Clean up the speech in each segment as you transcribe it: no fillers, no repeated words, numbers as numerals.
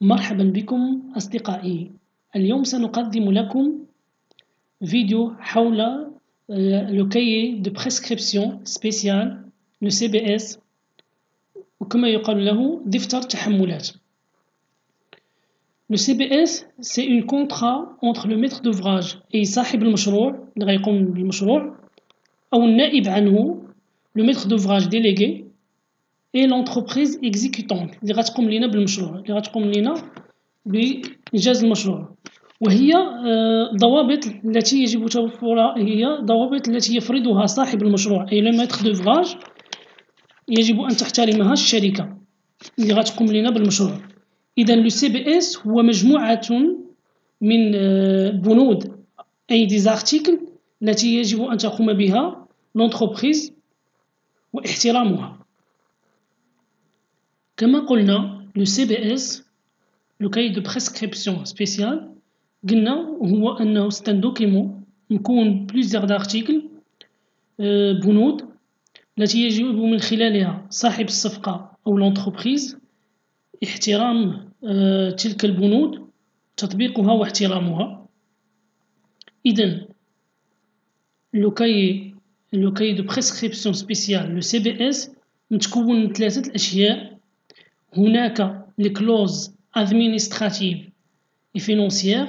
مرحبا بكم أصدقائي. اليوم سنقدم لكم فيديو حول le cahier de prescription spécial le CBS وكما يقال له دفتر تحملات. Le CBS c'est un contrat entre le maître d'ouvrage أي صاحب المشروع اللي غيقوم بالمشروع أو النائب عنه le maître d'ouvrage délégué et l'entreprise exécutante اللي غتقوم لنا بالمشروع اللي غتقوم لنا بإنجاز المشروع. وهي ضوابط التي يجب توفرها هي ضوابط التي يفرضها صاحب المشروع أي le maître d'ouvrage يجب أن تحترمها الشركة اللي غتقوم لنا بالمشروع. إذا لو سي بي اس هو مجموعة من بنود أي دي زارتيكل التي يجب أن تقوم بها لونتربريز واحترامها. كما قلنا لو سي بي اس لو كاي دو بريسكريبسيون سبيسيال قلنا هو أنه c'est un document مكون بليزيغ دارتيكل بنود التي يجب من خلالها صاحب الصفقة أو لونتربريز احترام تلك البنود تطبيقها واحترامها. إذن لو كاي دو بريسكريبسيون سبيسيال لو سي بي اس متكون من ثلاثة الأشياء. هناك لي كلوز ادمينستراتيف اي فينونسيير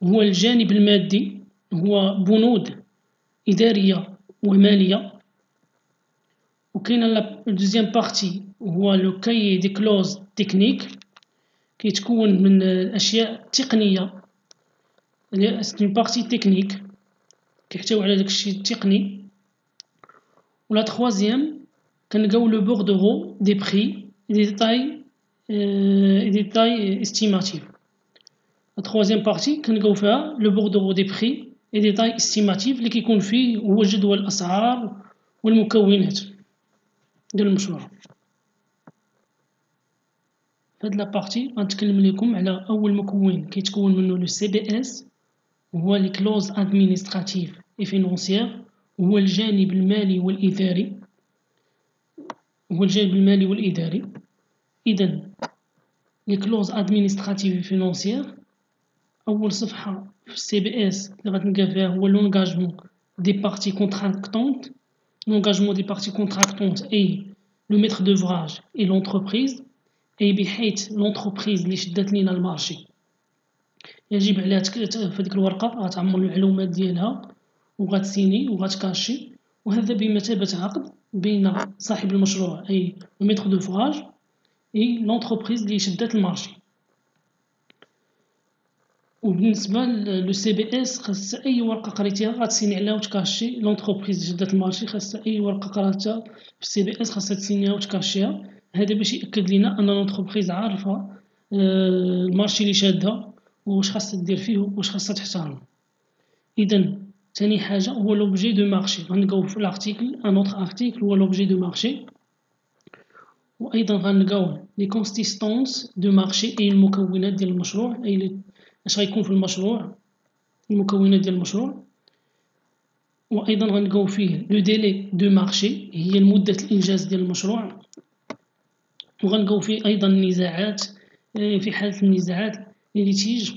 هو الجانب المادي هو بنود إدارية ومالية. وكاين الدوزيام بارتي هو لو كاي دي كلوز تكنيك كيتكون من الأشياء التقنية سي اون بارتي تكنيك كيحتوي على داكشي التقني. ولا تخوازيام كنلقاو لو بوردرو دي بري دي ديتاي استيماتيف. لا تخوازيام بارتي كنلقاو فيها لو بوردرو دي بري اي ديتاي استيماتيف اللي كيكون فيه هو جدول الأسعار والمكونات ديال المشروع. فهاد لابارتي غنتكلم لكم على أول مكون كيتكون منه لو سي بي اس هو لي كلوز ادمينستراتيف اي فينونسيير هو الجانب المالي والإداري إذن لي كلوز ادمينستراتيف اي فينونسيير أول صفحة في السي بي اس اللي غتلقى فيها هو لونغاجمون دي بارتي كونتراكتونت. لونغاجمون دي بارتي كونتراكتونت أي لو ميتر دوفراج اي لونتربريز أي بحيث لونتربريز اللي شدات لينا المارشي يجب عليها في ديك الورقة غتعمر المعلومات ديالها وغتسيني وغتكاشي، وهذا بمثابة عقد بين صاحب المشروع أي لو ميتر دوفراج اي لونتربريز اللي شدات المارشي. وبالنسبة لو سي بي اس خاص أي ورقة قريتيها غتسيني عليها وتكاشي. لونتربريز اللي شدات المارشي خاص أي ورقة قراتها في السي بي اس خاصها تسينيها وتكاشيها. هذا باش يأكد لينا أن لونتربريز عارفة المارشي اللي شادها واش خاصها دير فيه واش خاصها تحترم. إذن ثاني حاجة هو لوبجي دو مارشي. غنلقاو في الارتيكل ان اوتر ارتيكل هو لوبجي دو مارشي. وأيضا غنلقاو لي كونستيستونس دو مارشي أي المكونات ديال المشروع أي اش غيكون في المشروع المكونات ديال المشروع. وأيضا غنلقاو فيه لو ديلي دو مارشي هي مدة الإنجاز ديال المشروع. وغنلقاو فيه أيضا النزاعات في حالة النزاعات ليتيج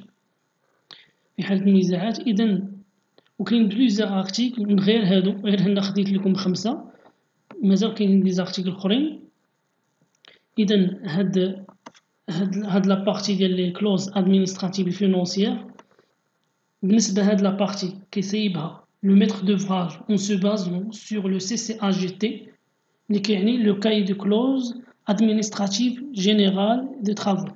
في حالة النزاعات. إذن وكاين بليزيغ ارتيكل من غير هادو غير هنا خديت لكم 5 مازال كاينين دي زارتيكل اخرين. إذن هاد لابارتي ديال لي كلوز ادمينستراتيف فينونسيير بالنسبة لهاد لابارتي كيسيبها لو ميتر دوفراج اون سو بازون سور لو سي سي ا جي تي اللي كيعني لو كاي دو كلوز ادمينستراتيف جينيرال دو ترافو.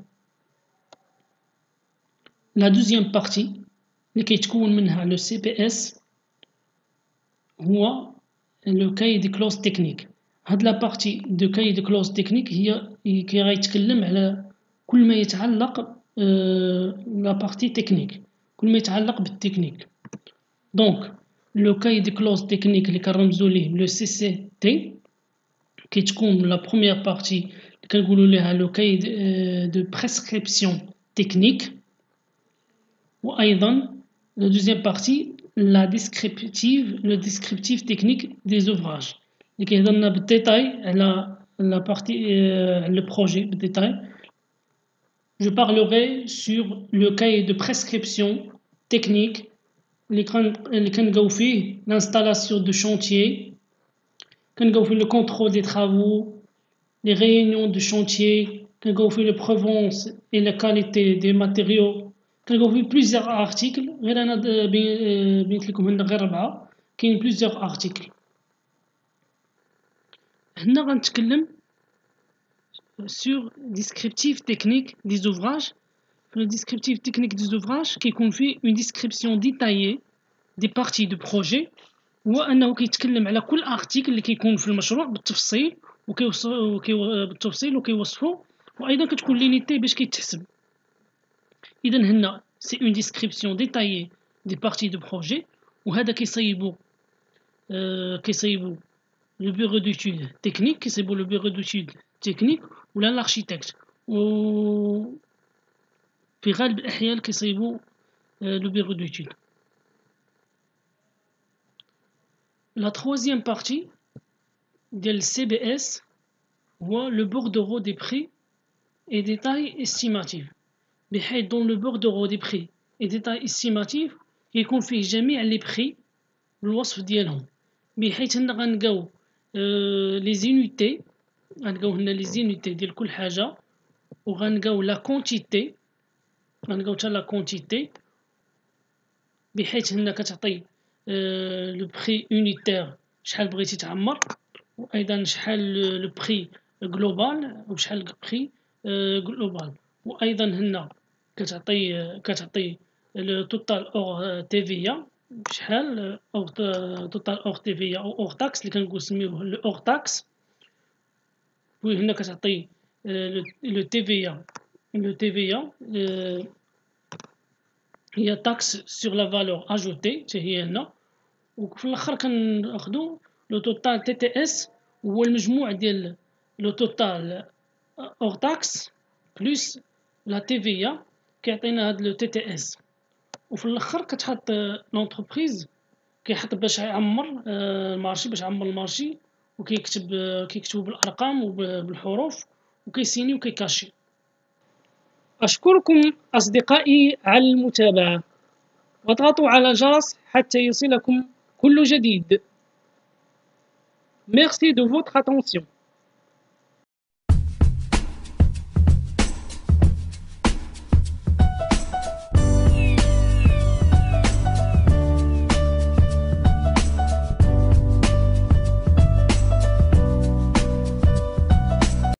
لا دوزيام بارتي اللي كيتكون منها لو سي بي اس هو لو كاي دي كلوز تكنيك. هاد لا بارتي دو كاي دي كلوز تكنيك هي كي غيتكلم على كل ما يتعلق لا بارتي تكنيك كل ما يتعلق بالتكنيك. دونك لو كاي دي كلوز تكنيك اللي كنرمزو ليه لو سي سي تي كيتكون لا بروميير بارتي اللي كنقولوا ليها لو كاي دو بريسكريبسيون تكنيك. وايضا لا دوزيام بارتي لا ديسكريبتيف لو ديسكريبتيف تكنيك دي زوفراج اللي كيهضر لنا بالديتاي على لا بارتي على لو بروجي بالديتاي je parlerai sur le cahier de prescription technique, l'installation de chantier, le contrôle des travaux, les réunions de chantier, le prévention et la qualité des matériaux. plusieurs articles غير انا بينت لكم هنا غير 4 كاين plusieurs articles. هنا غنتكلم sur descriptif technique des ouvrages. Le descriptif technique des ouvrages كيكون فيه une description détaillée des parties de projet، هو انه كيتكلم على كل ارتيكل اللي كيكون في المشروع بالتفصيل وكيوصفه، وايضا كتكون لينيتي باش كيتحسب. اذا هنا سي اون ديسكريبسيون ديتايي دي بارتي دو بروجي، وهذا كيصيبو لو بيرو دوتود تكنيك، كيصيبو لو بيرو دوتود تكنيك ولا لارشيتكت، و في غالب الاحيان كيصيبو لو بيرو دوتود. La troisième partie ديال CBS هو le bordereau des prix et détails estimatifs، بحيث dans le bordereau des prix et détails estimatifs يكون فيه جميع لي بري بالوصف ديالهم، بحيث هنا غنلقاو لي زينيتي، غنلقاو هنا لي زينيتي ديال كل حاجه، وغنلقاو لا كونتيتي، غنلقاو حتى لا كونتيتي، بحيث هنا كتعطي لو بري يونيتير شحال بغيتي تعمر، وايضا شحال لو بري جلوبال وشحال بري جلوبال، وايضا هنا كتعطي لو توتال اور تي في شحال اور توتال اور تي في او اور تاكس اللي كنقول سميوه لو اور تاكس، وهنا كتعطي لو تي في هي تاكس سور لا فالور اجوتي حتى هي هنا، وفي الاخر كناخذوا لو توتال تي تي اس، هو المجموع ديال لو توتال اور تاكس بلس لا تي في كيعطينا هاد لو تي تي اس. وفي الاخر كتحط لونتربريز كيحط باش يعمر المارشي، باش يعمر المارشي، كيكتبوا بالارقام وبالحروف وكيسيني وكيكاشي. اشكركم اصدقائي على المتابعه، واضغطوا على الجرس حتى يصلكم كل جديد. Merci de votre attention.